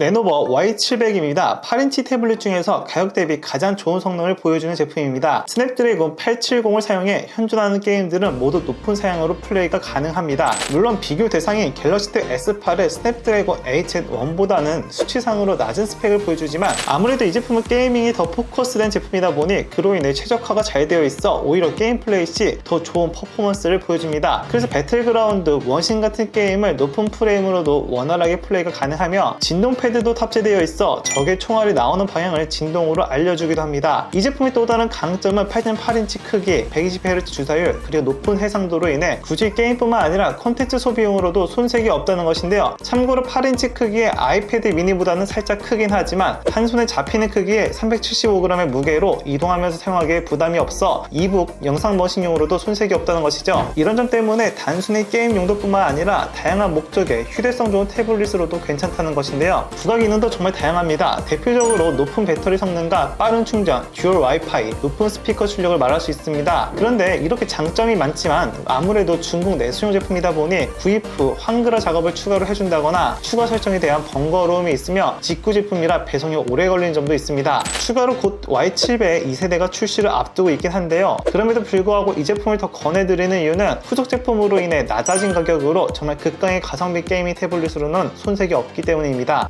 레노버 Y700입니다. 8인치 태블릿 중에서 가격 대비 가장 좋은 성능을 보여주는 제품입니다. 스냅드래곤 870을 사용해 현존하는 게임들은 모두 높은 사양으로 플레이가 가능합니다. 물론 비교 대상인 갤럭시 탭 S8의 스냅드래곤 8젠1보다는 수치상으로 낮은 스펙을 보여주지만 아무래도 이 제품은 게이밍이 더 포커스된 제품이다 보니 그로 인해 최적화가 잘 되어 있어 오히려 게임 플레이 시 더 좋은 퍼포먼스를 보여줍니다. 그래서 배틀그라운드, 원신 같은 게임을 높은 프레임으로도 원활하게 플레이가 가능하며 진동 패드도 탑재되어 있어 적의 총알이 나오는 방향을 진동으로 알려주기도 합니다. 이 제품의 또 다른 강점은 8.8인치 크기, 120Hz 주사율, 그리고 높은 해상도로 인해 굳이 게임뿐만 아니라 콘텐츠 소비용으로도 손색이 없다는 것인데요. 참고로 8인치 크기의 아이패드 미니보다는 살짝 크긴 하지만 한 손에 잡히는 크기의 375g의 무게로 이동하면서 사용하기에 부담이 없어 이북, 영상 머신용으로도 손색이 없다는 것이죠. 이런 점 때문에 단순히 게임 용도뿐만 아니라 다양한 목적의 휴대성 좋은 태블릿으로도 괜찮다는 것인데요. 부가 기능도 정말 다양합니다. 대표적으로 높은 배터리 성능과 빠른 충전, 듀얼 와이파이, 높은 스피커 출력을 말할 수 있습니다. 그런데 이렇게 장점이 많지만 아무래도 중국 내수용 제품이다 보니 구입 후 한글화 작업을 추가로 해준다거나 추가 설정에 대한 번거로움이 있으며 직구 제품이라 배송이 오래 걸리는 점도 있습니다. 추가로 곧 Y700 2세대가 출시를 앞두고 있긴 한데요. 그럼에도 불구하고 이 제품을 더 권해드리는 이유는 후속 제품으로 인해 낮아진 가격으로 정말 극강의 가성비 게이밍 태블릿으로는 손색이 없기 때문입니다.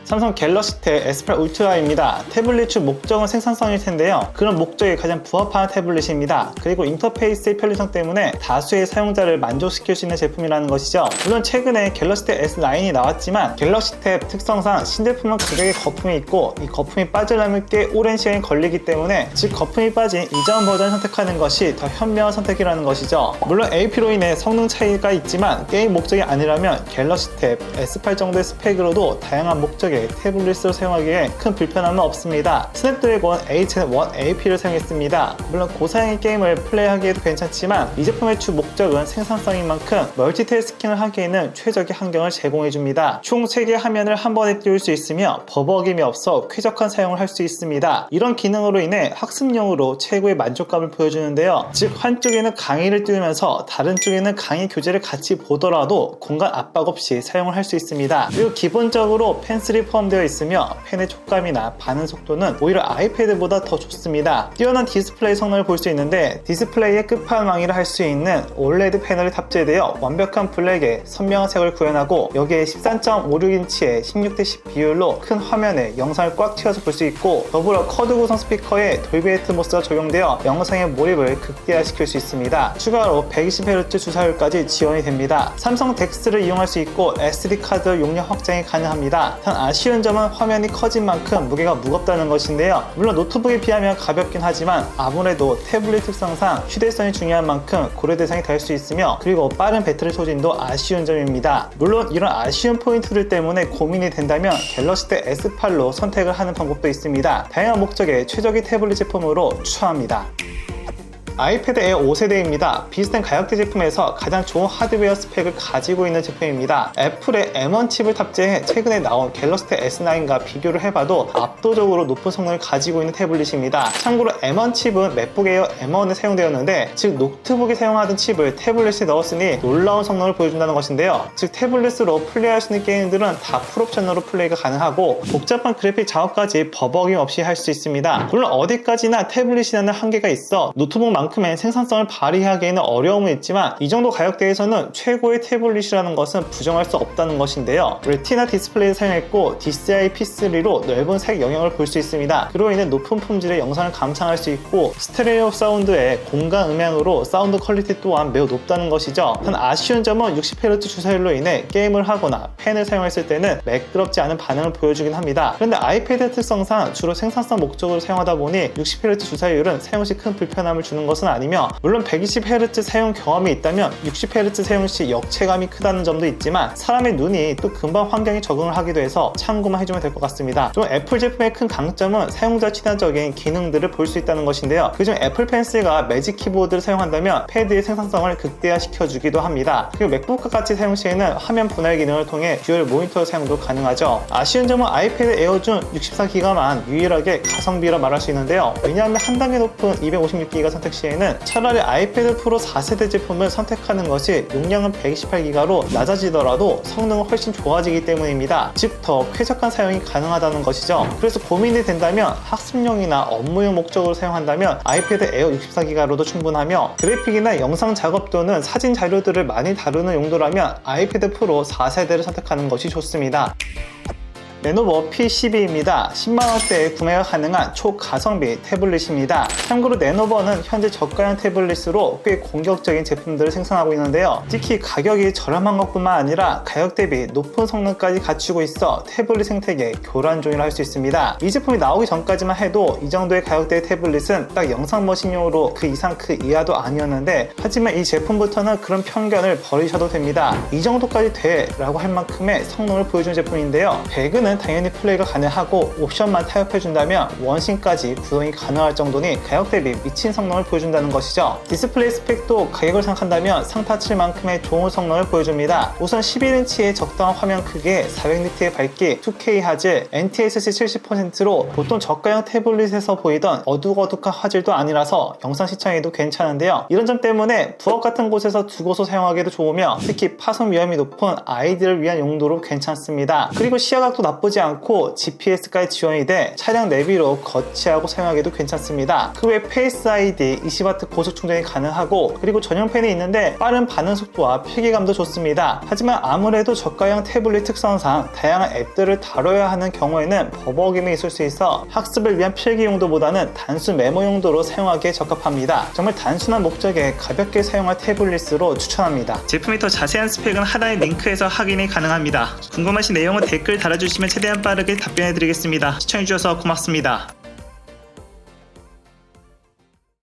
삼성 갤럭시 탭 S8 울트라입니다. 태블릿 주 목적은 생산성일 텐데요. 그런 목적에 가장 부합하는 태블릿입니다. 그리고 인터페이스의 편리성 때문에 다수의 사용자를 만족시킬 수 있는 제품이라는 것이죠. 물론 최근에 갤럭시 탭 S9이 나왔지만 갤럭시 탭 특성상 신제품은 가격에 거품이 있고 이 거품이 빠지려면 꽤 오랜 시간이 걸리기 때문에 즉 거품이 빠진 이전 버전을 선택하는 것이 더 현명한 선택이라는 것이죠. 물론 AP로 인해 성능 차이가 있지만 게임 목적이 아니라면 갤럭시 탭 S8 정도의 스펙으로도 다양한 목적에 태블릿을 사용하기에 큰 불편함은 없습니다. 스냅드래곤 8젠1 AP를 사용했습니다. 물론 고사양의 게임을 플레이하기에도 괜찮지만 이 제품의 주 목적은 생산성인 만큼 멀티태스킹을 하기에는 최적의 환경을 제공해줍니다. 총 3개 화면을 한 번에 띄울 수 있으며 버벅임이 없어 쾌적한 사용을 할 수 있습니다. 이런 기능으로 인해 학습용으로 최고의 만족감을 보여주는데요. 즉 한쪽에는 강의를 띄우면서 다른 쪽에는 강의 교재를 같이 보더라도 공간 압박 없이 사용을 할 수 있습니다. 그리고 기본적으로 펜슬이 포함되어 있으며 펜의 촉감이나 반응 속도는 오히려 아이패드보다 더 좋습니다. 뛰어난 디스플레이 성능을 볼 수 있는데 디스플레이의 끝판왕이라 할 수 있는 OLED 패널이 탑재되어 완벽한 블랙에 선명한 색을 구현하고 여기에 13.56인치의 16:10 비율로 큰 화면에 영상을 꽉 채워서 볼 수 있고 더불어 쿼드 구성 스피커에 돌비 애트모스가 적용되어 영상의 몰입을 극대화시킬 수 있습니다. 추가로 120Hz 주사율까지 지원이 됩니다. 삼성 덱스를 이용할 수 있고 SD카드 용량 확장이 가능합니다. 단 아쉬운 점은 화면이 커진 만큼 무게가 무겁다는 것인데요. 물론 노트북에 비하면 가볍긴 하지만 아무래도 태블릿 특성상 휴대성이 중요한 만큼 고려 대상이 될 수 있으며 그리고 빠른 배터리 소진도 아쉬운 점입니다. 물론 이런 아쉬운 포인트들 때문에 고민이 된다면 갤럭시 탭 S8로 선택을 하는 방법도 있습니다. 다양한 목적의 최적의 태블릿 제품으로 추천합니다. 아이패드 에어 5세대입니다. 비슷한 가격대 제품에서 가장 좋은 하드웨어 스펙을 가지고 있는 제품입니다. 애플의 M1 칩을 탑재해 최근에 나온 갤럭시 탭 S9과 비교를 해봐도 압도적으로 높은 성능을 가지고 있는 태블릿입니다. 참고로 M1 칩은 맥북 에어 M1에 사용되었는데 즉 노트북에 사용하던 칩을 태블릿에 넣었으니 놀라운 성능을 보여준다는 것인데요. 즉 태블릿으로 플레이할 수 있는 게임들은 다 풀옵션으로 플레이가 가능하고 복잡한 그래픽 작업까지 버벅임 없이 할 수 있습니다. 물론 어디까지나 태블릿이라는 한계가 있어 노트북만큼의 생산성을 발휘하기에는 어려움은 있지만 이 정도 가격대에서는 최고의 태블릿이라는 것은 부정할 수 없다는 것인데요. 레티나 디스플레이를 사용했고 DCI P3로 넓은 색 영역을 볼 수 있습니다. 그로 인해 높은 품질의 영상을 감상할 수 있고 스테레오 사운드의 공간 음향으로 사운드 퀄리티 또한 매우 높다는 것이죠. 단 아쉬운 점은 60Hz 주사율로 인해 게임을 하거나 펜을 사용했을 때는 매끄럽지 않은 반응을 보여주긴 합니다. 그런데 아이패드 특성상 주로 생산성 목적으로 사용하다 보니 60Hz 주사율은 사용 시 큰 불편함을 주는 것은 아니며 물론 120Hz 사용 경험이 있다면 60Hz 사용 시 역체감이 크다는 점도 있지만 사람의 눈이 또 금방 환경에 적응을 하기도 해서 참고만 해주면 될 것 같습니다. 좀 애플 제품의 큰 강점은 사용자 친화적인 기능들을 볼 수 있다는 것인데요. 그중 애플 펜슬과 매직 키보드를 사용한다면 패드의 생산성을 극대화시켜주기도 합니다. 그리고 맥북과 같이 사용 시에는 화면 분할 기능을 통해 듀얼 모니터 사용도 가능하죠. 아쉬운 점은 아이패드 에어 중 64GB만 유일하게 가성비라 말할 수 있는데요. 왜냐하면 한 단계 높은 256GB 선택 시 시에는 차라리 아이패드 프로 4세대 제품을 선택하는 것이 용량은 128기가로 낮아지더라도 성능은 훨씬 좋아지기 때문입니다. 즉 더 쾌적한 사용이 가능하다는 것이죠. 그래서 고민이 된다면 학습용이나 업무용 목적으로 사용한다면 아이패드 에어 64기가로도 충분하며, 그래픽이나 영상 작업 또는 사진 자료들을 많이 다루는 용도라면 아이패드 프로 4세대를 선택하는 것이 좋습니다. 레노버 P12입니다. 10만원대에 구매가 가능한 초가성비 태블릿입니다. 참고로 레노버는 현재 저가형 태블릿으로 꽤 공격적인 제품들을 생산하고 있는데요. 특히 가격이 저렴한 것뿐만 아니라 가격 대비 높은 성능까지 갖추고 있어 태블릿 생태계 교란종이라 할 수 있습니다. 이 제품이 나오기 전까지만 해도 이 정도의 가격대의 태블릿은 딱 영상 머신용으로 그 이상 그 이하도 아니었는데, 하지만 이 제품부터는 그런 편견을 버리셔도 됩니다. 이 정도까지 돼? 라고 할 만큼의 성능을 보여주는 제품인데요. 배그는 당연히 플레이가 가능하고 옵션만 타협해준다면 원신까지 구동이 가능할 정도니 가격 대비 미친 성능을 보여준다는 것이죠. 디스플레이 스펙도 가격을 생각한다면 상타 칠 만큼의 좋은 성능을 보여줍니다. 우선 11인치의 적당한 화면 크기에 400니트의 밝기, 2K 화질, NTSC 70%로 보통 저가형 태블릿에서 보이던 어둑어둑한 화질도 아니라서 영상 시청에도 괜찮은데요. 이런 점 때문에 부엌 같은 곳에서 두고서 사용하기도 좋으며, 특히 파손 위험이 높은 아이들을 위한 용도로 괜찮습니다. 그리고 시야각도 나쁘지 않고 GPS까지 지원이 돼 차량 내비로 거치하고 사용하기도 괜찮습니다. 그 외 페이스 ID 20W 고속 충전이 가능하고, 그리고 전용 펜이 있는데 빠른 반응 속도와 필기감도 좋습니다. 하지만 아무래도 저가형 태블릿 특성상 다양한 앱들을 다뤄야 하는 경우에는 버벅임이 있을 수 있어 학습을 위한 필기 용도보다는 단순 메모 용도로 사용하기에 적합합니다. 정말 단순한 목적에 가볍게 사용할 태블릿으로 추천합니다. 제품의 더 자세한 스펙은 하단의 링크에서 확인이 가능합니다. 궁금하신 내용은 댓글 달아주시면 최대한 빠르게 답변해드리겠습니다. 시청해주셔서 고맙습니다.